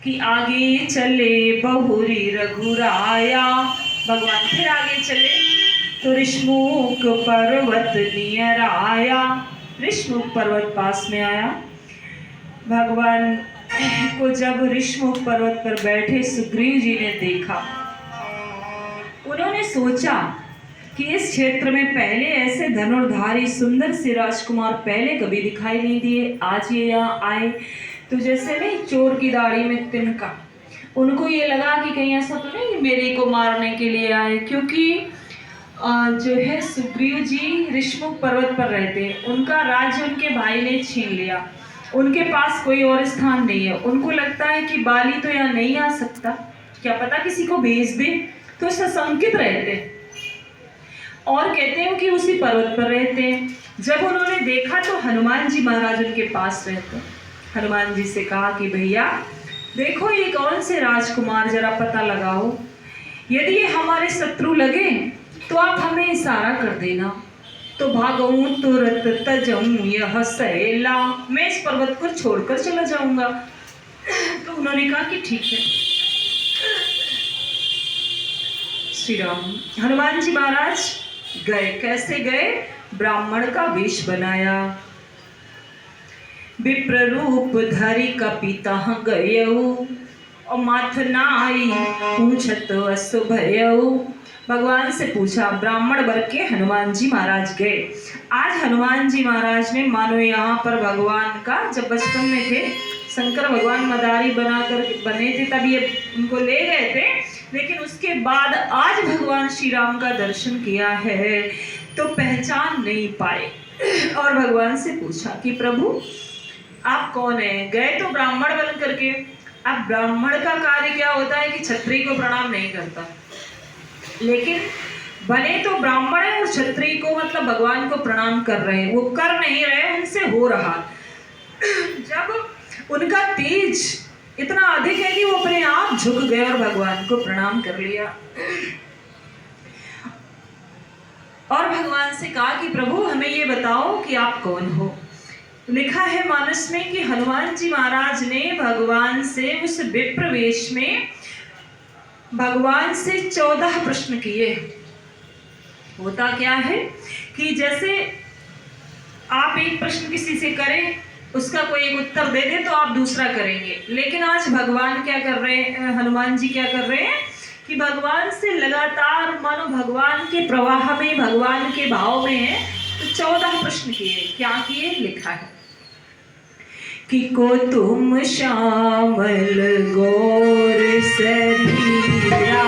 कि आगे चले बहुरी रघुराया। भगवान फिर आगे चले तो ऋषमुख पर्वत नियर आया। ऋषमुख पर्वत पास में आया। भगवान को जब ऋषमुख पर्वत पर बैठे सुग्रीव जी ने देखा, उन्होंने सोचा कि इस क्षेत्र में पहले ऐसे धनुर्धारी सुंदर से राजकुमार पहले कभी दिखाई नहीं दिए। आज ये यहाँ आए तो जैसे नहीं चोर की दाढ़ी में तिनका, उनको ये लगा कि कहीं ऐसा तो नहीं मेरे को मारने के लिए आए, क्योंकि जो है सुग्रीव जी ऋषमुख पर्वत पर रहते हैं, उनका राज्य उनके भाई ने छीन लिया, उनके पास कोई और स्थान नहीं है। उनको लगता है कि बाली तो यहाँ नहीं आ सकता, क्या पता किसी को भेज दे, तो सशंकित रहते और कहते हैं कि उसी पर्वत पर रहते हैं। जब उन्होंने देखा तो हनुमान जी महाराज उनके पास रहते। हनुमान जी से कहा कि भैया देखो ये कौन से राजकुमार, जरा पता लगाओ, यदि ये हमारे शत्रु लगे तो आप हमें इशारा कर देना, तो भागऊं तुरंत तजऊं यह सहेला, मैं इस पर्वत को छोड़कर चला जाऊंगा। तो उन्होंने कहा कि ठीक है। श्री राम हनुमान जी महाराज गए। कैसे गए? ब्राह्मण का वेश बनाया, विप्र रूप धरि कपितः गयऊ, और माथ नाई पूछत असुभयऊ। भगवान से पूछा। ब्राह्मण वर्ग के हनुमान जी महाराज गए। आज हनुमान जी महाराज ने मानो यहाँ पर भगवान का, जब बचपन में थे शंकर भगवान मदारी बनाकर बने थे तब ये उनको ले गए थे, लेकिन उसके बाद आज भगवान श्री राम का दर्शन किया है तो पहचान नहीं पाए और भगवान से पूछा कि प्रभु आप कौन है? गए तो ब्राह्मण बन करके। अब ब्राह्मण का कार्य क्या होता है कि क्षत्रिय को प्रणाम नहीं करता, लेकिन बने तो ब्राह्मण है और क्षत्रिय को मतलब भगवान को प्रणाम कर रहे हैं, वो कर नहीं रहे, उनसे हो रहा। जब उनका तेज इतना अधिक है कि वो अपने आप झुक गए और भगवान को प्रणाम कर लिया और भगवान से कहा कि प्रभु हमें ये बताओ कि आप कौन हो। लिखा है मानस में कि हनुमान जी महाराज ने भगवान से उस विप्र वेश में भगवान से 14 प्रश्न किए। होता क्या है कि जैसे आप एक प्रश्न किसी से करें, उसका कोई एक उत्तर दे दे तो आप दूसरा करेंगे, लेकिन आज भगवान क्या कर रहे हैं, हनुमान जी क्या कर रहे हैं कि भगवान से लगातार मानो भगवान के प्रवाह में, भगवान के भाव में है, तो 14 प्रश्न किए। क्या किए? लिखा है कि को तुम श्यामल गौर शरीरा,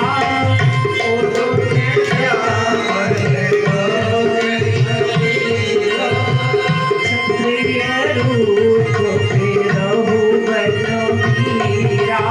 क्षत्रिय रूप फिरहु बलवीरा,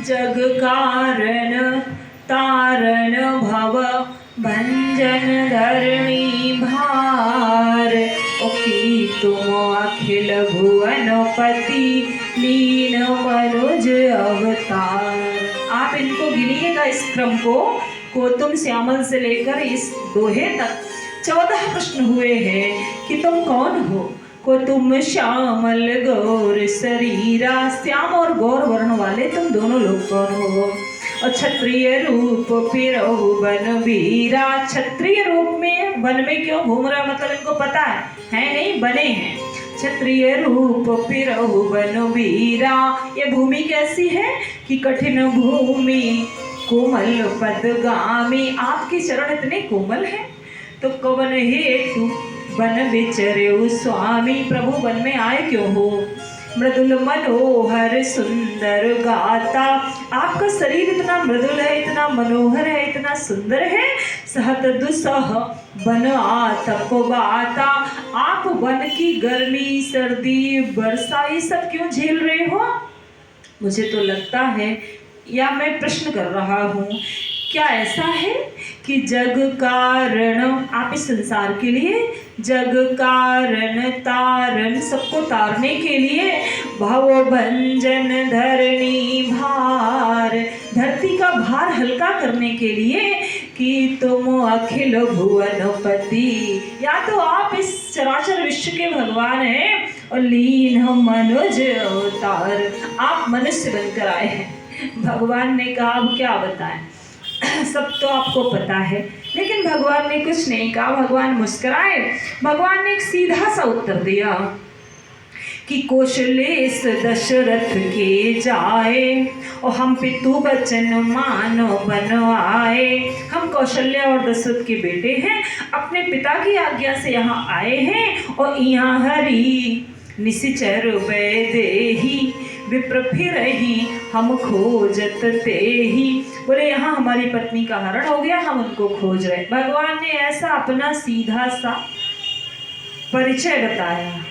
जग कारण तारण भव भंजन धरणी भार, ओकी तुम अखिल भुवन पति लीन मनुज अवतार। आप इनको गिनिएगा इस क्रम को तुम श्यामल से लेकर इस दोहे तक 14 प्रश्न हुए हैं कि तुम कौन हो। को तुम श्यामल गौर शरीरा, श्याम और गौर वर्ण वाले तुम दोनों लोग कौन हो। और क्षत्रिय रूप फिरहु वन वीरा। क्षत्रिय रूप में वन में क्यों घूम रहा, मतलब इनको पता है नहीं, बने हैं। क्षत्रिय रूप फिरहु वन वीरा। ये भूमि कैसी है कि कठिन भूमि कोमल पदगामी। आपके चरण इतने कोमल हैं तो कवन हेतु वन विचरे स्वामी। प्रभु वन में आए क्यों हो। मृदुल मनोहर सुंदर गाता। आपका शरीर इतना मृदुल है, इतना मनोहर है, इतना सुंदर है। सहत दुसह वन आतप वाता। आप वन की गर्मी, सर्दी, वर्षा ये सब क्यों झेल रहे हो। मुझे तो लगता है, या मैं प्रश्न कर रहा हूँ, क्या ऐसा है कि जग कारण, आप इस संसार के लिए जग कारण तारण, सबको तारने के लिए भव भंजन धरणी भार, धरती का भार हल्का करने के लिए कि तुम अखिल भुवनपति। या तो आप इस चराचर विश्व के भगवान हैं और लीन मनुज अवतार, आप मनुष्य बनकर आए हैं। भगवान ने कहा अब क्या बताएं, सब तो आपको पता है। लेकिन भगवान ने कुछ नहीं कहा, भगवान मुस्कुराए। भगवान ने एक सीधा सा उत्तर दिया कि कौशलेश दशरथ के जाए और हम पितु बचन मानो बनवाए। हम कौशल्या और दशरथ के बेटे हैं, अपने पिता की आज्ञा से यहाँ आए हैं और यहाँ हरि निशिचर वैदेही विप्र फिरहि हम खोजत तेहि। बोले यहाँ हमारी पत्नी का हरण हो गया, हम उनको खोज रहे। भगवान ने ऐसा अपना सीधा सा परिचय बताया।